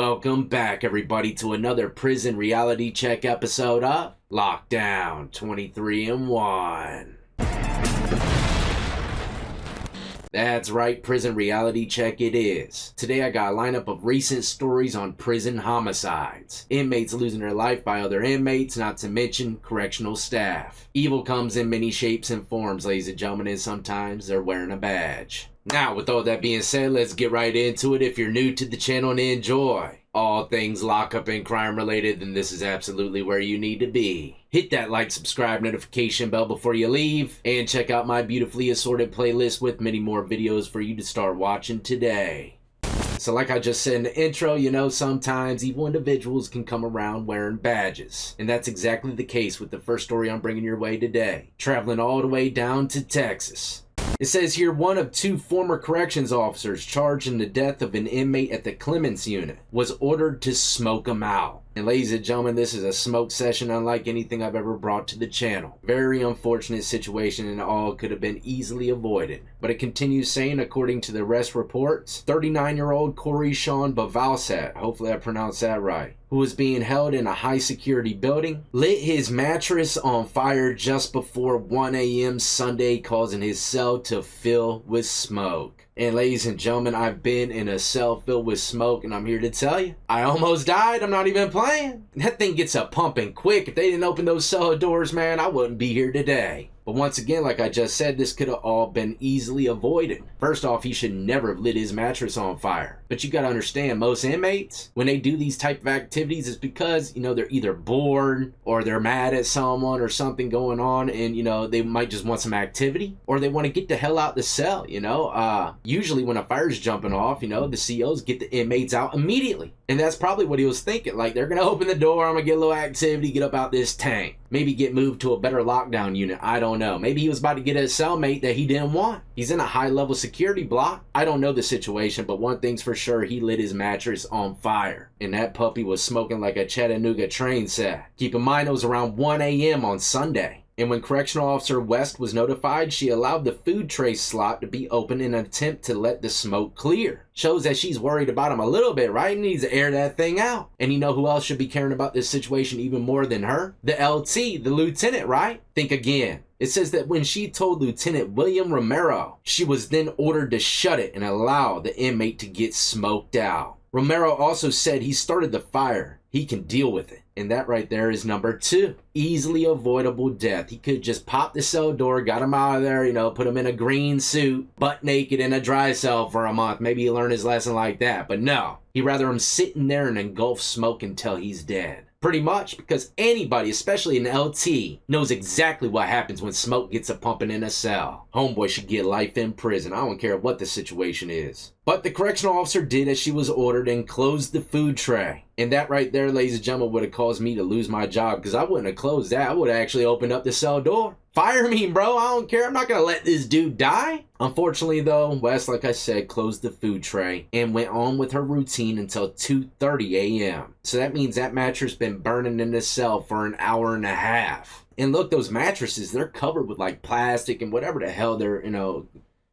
Welcome back, everybody, to another prison reality check episode of Lockdown 23-1. That's right, prison reality check it is. Today I got a lineup of recent stories on prison homicides. Inmates losing their life by other inmates, not to mention correctional staff. Evil comes in many shapes and forms, ladies and gentlemen, and sometimes they're wearing a badge. Now, with all that being said, let's get right into it. If you're new to the channel and enjoy all things lockup and crime related, then this is absolutely where you need to be. Hit that like, subscribe, notification bell before you leave, and check out my beautifully assorted playlist with many more videos for you to start watching today. So like I just said in the intro, you know, sometimes evil individuals can come around wearing badges. And that's exactly the case with the first story I'm bringing your way today. Traveling all the way down to Texas. It says here, one of two former corrections officers charged in the death of an inmate at the Clements unit was ordered to smoke him out. And ladies and gentlemen, this is a smoke session unlike anything I've ever brought to the channel. Very unfortunate situation, and all could have been easily avoided. But it continues saying, according to the arrest reports, 39-year-old Corey Sean Bavalsat, hopefully I pronounced that right, who was being held in a high-security building, lit his mattress on fire just before 1 a.m. Sunday, causing his cell to fill with smoke. And ladies and gentlemen, I've been in a cell filled with smoke, and I'm here to tell you, I almost died. I'm not even playing. That thing gets a pumping quick. If they didn't open those cell doors, man, I wouldn't be here today. But once again, like I just said, this could have all been easily avoided. First off, he should never have lit his mattress on fire. But you gotta understand, most inmates, when they do these type of activities, it's because, you know, they're either bored or they're mad at someone or something going on, and, you know, they might just want some activity, or they want to get the hell out the cell, you know. Usually when a fire's jumping off, you know, the COs get the inmates out immediately. And that's probably what he was thinking. Like, they're gonna open the door, I'm gonna get a little activity, get up out this tank. Maybe get moved to a better lockdown unit. I don't know. Maybe he was about to get a cellmate that he didn't want. He's in a high-level security block. I don't know the situation, but one thing's for sure, he lit his mattress on fire. And that puppy was smoking like a Chattanooga train set. Keep in mind, it was around 1 a.m. on Sunday. And when Correctional Officer West was notified, she allowed the food tray slot to be open in an attempt to let the smoke clear. Shows that she's worried about him a little bit, right? He needs to air that thing out. And you know who else should be caring about this situation even more than her? The LT, the lieutenant, right? Think again. It says that when she told Lieutenant William Romero, she was then ordered to shut it and allow the inmate to get smoked out. Romero also said he started the fire. He can deal with it. And that right there is number 2. Easily avoidable death. He could just pop the cell door, got him out of there, you know, put him in a green suit, butt naked in a dry cell for a month. Maybe he learned his lesson like that. But no, he'd rather him sitting there and engulf smoke until he's dead. Pretty much, because anybody, especially an LT, knows exactly what happens when smoke gets a pumping in a cell. Homeboy should get life in prison. I don't care what the situation is. But the correctional officer did as she was ordered and closed the food tray. And that right there, ladies and gentlemen, would have caused me to lose my job, because I wouldn't have closed that. I would have actually opened up the cell door. Fire me, bro. I don't care. I'm not going to let this dude die. Unfortunately, though, Wes, like I said, closed the food tray and went on with her routine until 2:30 a.m. So that means that mattress been burning in the cell for an hour and a half. And look, those mattresses, they're covered with like plastic and whatever the hell they're, you know,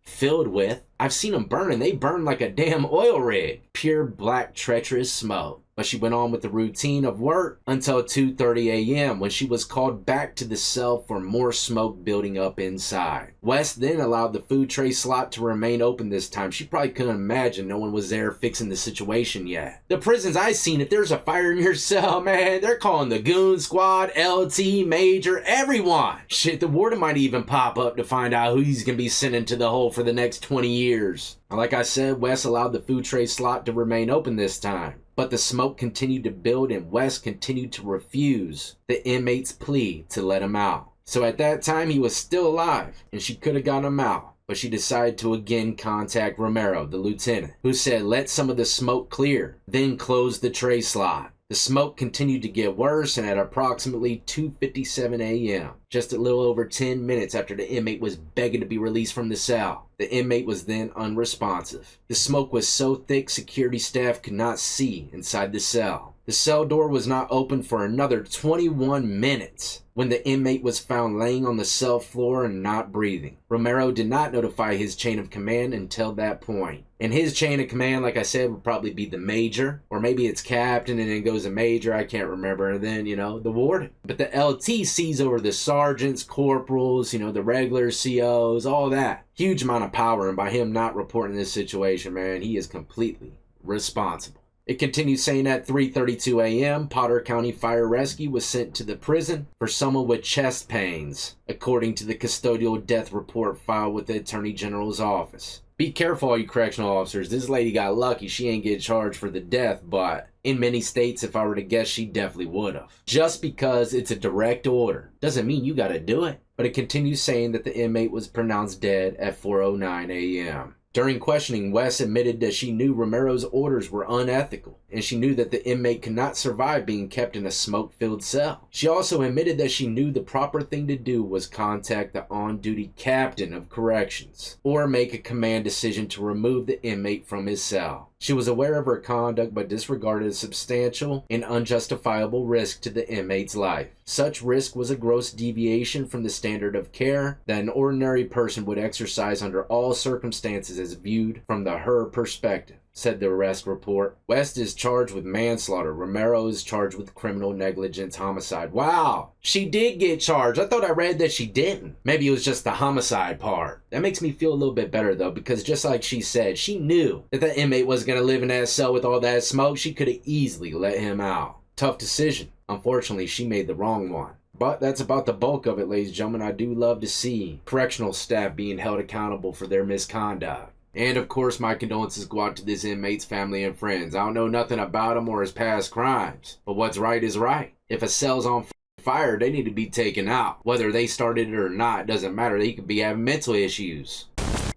filled with. I've seen them burn, and they burn like a damn oil rig. Pure black treacherous smoke. But she went on with the routine of work until 2:30 a.m. when she was called back to the cell for more smoke building up inside. West then allowed the food tray slot to remain open this time. She probably couldn't imagine no one was there fixing the situation yet. The prisons I've seen, if there's a fire in your cell, man, they're calling the goon squad, LT, major, everyone. Shit, the warden might even pop up to find out who he's gonna be sending to the hole for the next 20 years. Like I said, West allowed the food tray slot to remain open this time. But the smoke continued to build, and West continued to refuse the inmate's plea to let him out. So at that time, he was still alive, and she could have gotten him out. But she decided to again contact Romero, the lieutenant, who said let some of the smoke clear, then close the tray slot. The smoke continued to get worse, and at approximately 2:57 a.m., just a little over 10 minutes after the inmate was begging to be released from the cell, the inmate was then unresponsive. The smoke was so thick security staff could not see inside the cell. The cell door was not opened for another 21 minutes when the inmate was found laying on the cell floor and not breathing. Romero did not notify his chain of command until that point. And his chain of command, like I said, would probably be the major, or maybe it's captain and then goes a major, I can't remember, and then, the warden. But the LT sees over the sergeants, corporals, the regular COs, all that. Huge amount of power, and by him not reporting this situation, man, he is completely responsible. It continues saying at 3:32 a.m., Potter County Fire Rescue was sent to the prison for someone with chest pains, according to the custodial death report filed with the Attorney General's office. Be careful, all you correctional officers. This lady got lucky. She ain't get charged for the death, but in many states, if I were to guess, she definitely would have. Just because it's a direct order doesn't mean you gotta do it. But it continues saying that the inmate was pronounced dead at 4:09 a.m. During questioning, West admitted that she knew Romero's orders were unethical, and she knew that the inmate could not survive being kept in a smoke-filled cell. She also admitted that she knew the proper thing to do was contact the on-duty captain of corrections, or make a command decision to remove the inmate from his cell. She was aware of her conduct but disregarded a substantial and unjustifiable risk to the inmate's life. Such risk was a gross deviation from the standard of care that an ordinary person would exercise under all circumstances as viewed from her perspective, said the arrest report. West is charged with manslaughter. Romero is charged with criminal negligence homicide. Wow, she did get charged. I thought I read that she didn't. Maybe it was just the homicide part. That makes me feel a little bit better though, because just like she said, she knew that the inmate was going to live in that cell with all that smoke. She could have easily let him out. Tough decision. Unfortunately, she made the wrong one. But that's about the bulk of it, ladies and gentlemen. I do love to see correctional staff being held accountable for their misconduct. And of course, my condolences go out to this inmate's family and friends. I don't know nothing about him or his past crimes, but what's right is right. If a cell's on fire, they need to be taken out. Whether they started it or not, it doesn't matter. They could be having mental issues.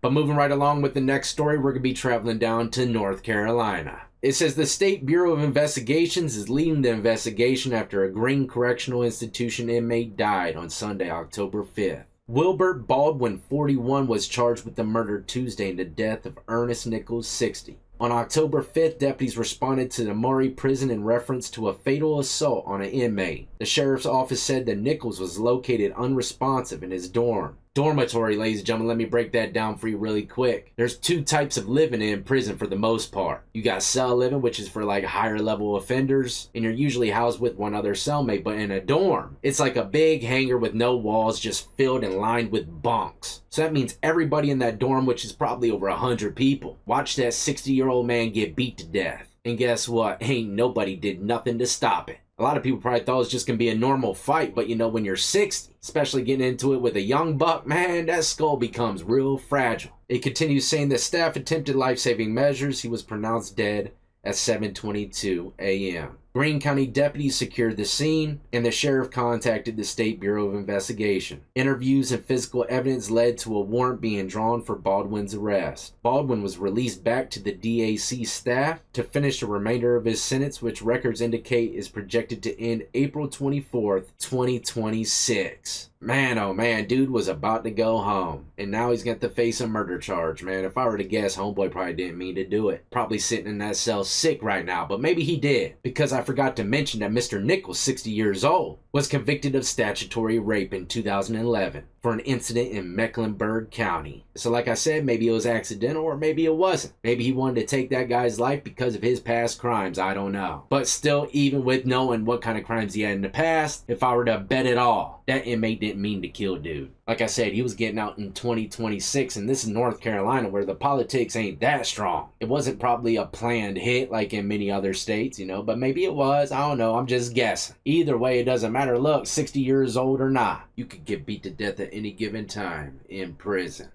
But moving right along with the next story, we're going to be traveling down to North Carolina. It says the State Bureau of Investigations is leading the investigation after a Green Correctional Institution inmate died on Sunday, October 5th. Wilbert Baldwin, 41, was charged with the murder Tuesday in the death of Ernest Nichols, 60. On October 5th, deputies responded to the Murray prison in reference to a fatal assault on an inmate. The sheriff's office said that Nichols was located unresponsive in his dormitory, ladies and gentlemen. Let me break that down for you really quick. There's two types of living in prison for the most part. You got cell living, which is for like higher level offenders, and you're usually housed with one other cellmate. But in a dorm, it's like a big hangar with no walls, just filled and lined with bunks. So that means everybody in that dorm, which is probably over 100 people, watched that 60-year-old man get beat to death. And guess what? Ain't nobody did nothing to stop it. A lot of people probably thought it was just going to be a normal fight, but when you're 60, especially getting into it with a young buck, man, that skull becomes real fragile. It continues saying that staff attempted life-saving measures. He was pronounced dead at 7:22 a.m. Greene County deputies secured the scene, and the sheriff contacted the State Bureau of Investigation. Interviews and physical evidence led to a warrant being drawn for Baldwin's arrest. Baldwin was released back to the DAC staff to finish the remainder of his sentence, which records indicate is projected to end April 24th, 2026. Man, oh man, dude was about to go home, and now he's going to face a murder charge, man. If I were to guess, homeboy probably didn't mean to do it. Probably sitting in that cell sick right now, but maybe he did, because I forgot to mention that Mr. Nichols, 60 years old, was convicted of statutory rape in 2011 for an incident in Mecklenburg County. So like I said, maybe it was accidental or maybe it wasn't. Maybe he wanted to take that guy's life because of his past crimes. I don't know. But still, even with knowing what kind of crimes he had in the past, if I were to bet it all, that inmate didn't mean to kill dude. Like I said, he was getting out in 2026, and this is North Carolina where the politics ain't that strong. It wasn't probably a planned hit like in many other states, but maybe it was. I don't know. I'm just guessing. Either way, it doesn't matter. Look, 60 years old or not, you could get beat to death at any given time in prison.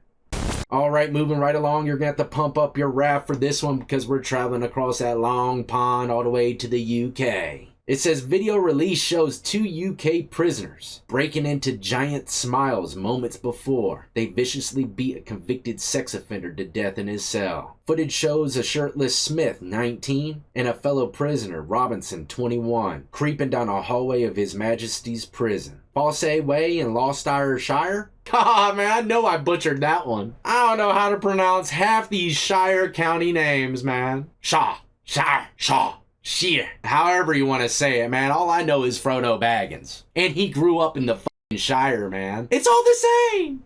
Alright, moving right along, you're going to have to pump up your raft for this one because we're traveling across that long pond all the way to the UK. It says video release shows 2 UK prisoners breaking into Giant Smiles moments before they viciously beat a convicted sex offender to death in his cell. Footage shows a shirtless Smith, 19, and a fellow prisoner, Robinson, 21, creeping down a hallway of His Majesty's prison. Fosse Way in Gloucestershire? Haha, man, I know I butchered that one. I don't know how to pronounce half these Shire County names, man. Shaw. Shit. However you want to say it, man. All I know is Frodo Baggins. And he grew up in the fucking Shire, man. It's all the same.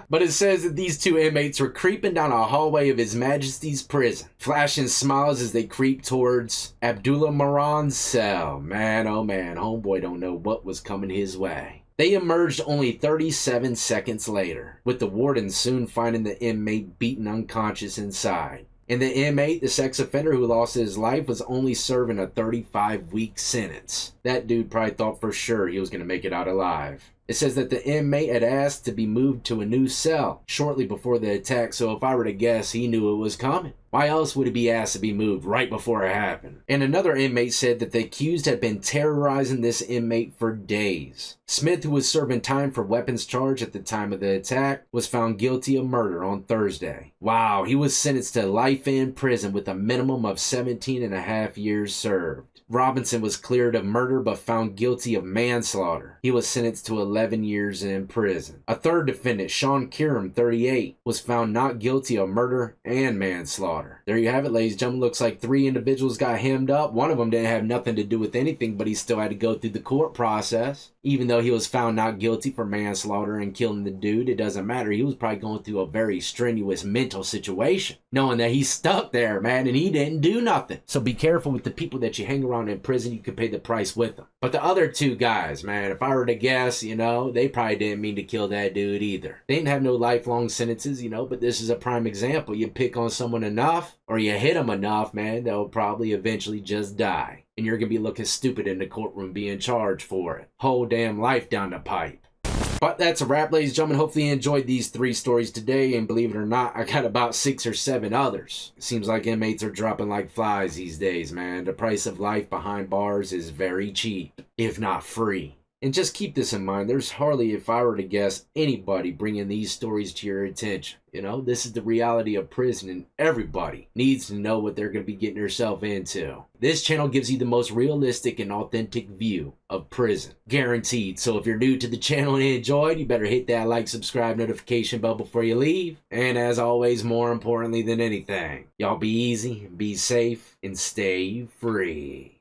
But it says that these two inmates were creeping down a hallway of His Majesty's prison, flashing smiles as they creep towards Abdullah Moran's cell. Man, oh man, homeboy don't know what was coming his way. They emerged only 37 seconds later, with the warden soon finding the inmate beaten unconscious inside. And the inmate, the sex offender who lost his life, was only serving a 35-week sentence. That dude probably thought for sure he was going to make it out alive. It says that the inmate had asked to be moved to a new cell shortly before the attack, so if I were to guess, he knew it was coming. Why else would he be asked to be moved right before it happened? And another inmate said that the accused had been terrorizing this inmate for days. Smith, who was serving time for weapons charge at the time of the attack, was found guilty of murder on Thursday. Wow, he was sentenced to life in prison with a minimum of 17.5 years served. Robinson was cleared of murder but found guilty of manslaughter. He was sentenced to 11 years in prison. A third defendant, Sean Kiram, 38, was found not guilty of murder and manslaughter. There you have it, ladies and gentlemen. Looks like 3 individuals got hemmed up. One of them didn't have nothing to do with anything, but he still had to go through the court process. Even though he was found not guilty for manslaughter and killing the dude, it doesn't matter. He was probably going through a very strenuous mental situation, knowing that he's stuck there, man, and he didn't do nothing. So be careful with the people that you hang around in prison. You could pay the price with them. But the other 2 guys, man, if I were to guess, they probably didn't mean to kill that dude either. They didn't have no lifelong sentences, but this is a prime example. You pick on someone enough, or you hit them enough, man, they'll probably eventually just die. And you're going to be looking stupid in the courtroom being charged for it. Whole damn life down the pipe. But that's a wrap, ladies and gentlemen. Hopefully you enjoyed these 3 stories today. And believe it or not, I got about 6 or 7 others. It seems like inmates are dropping like flies these days, man. The price of life behind bars is very cheap, if not free. And just keep this in mind, there's hardly, if I were to guess, anybody bringing these stories to your attention. This is the reality of prison, and everybody needs to know what they're going to be getting yourself into. This channel gives you the most realistic and authentic view of prison, guaranteed. So if you're new to the channel and enjoyed, you better hit that like, subscribe, notification bell before you leave. And as always, more importantly than anything, y'all be easy, be safe, and stay free.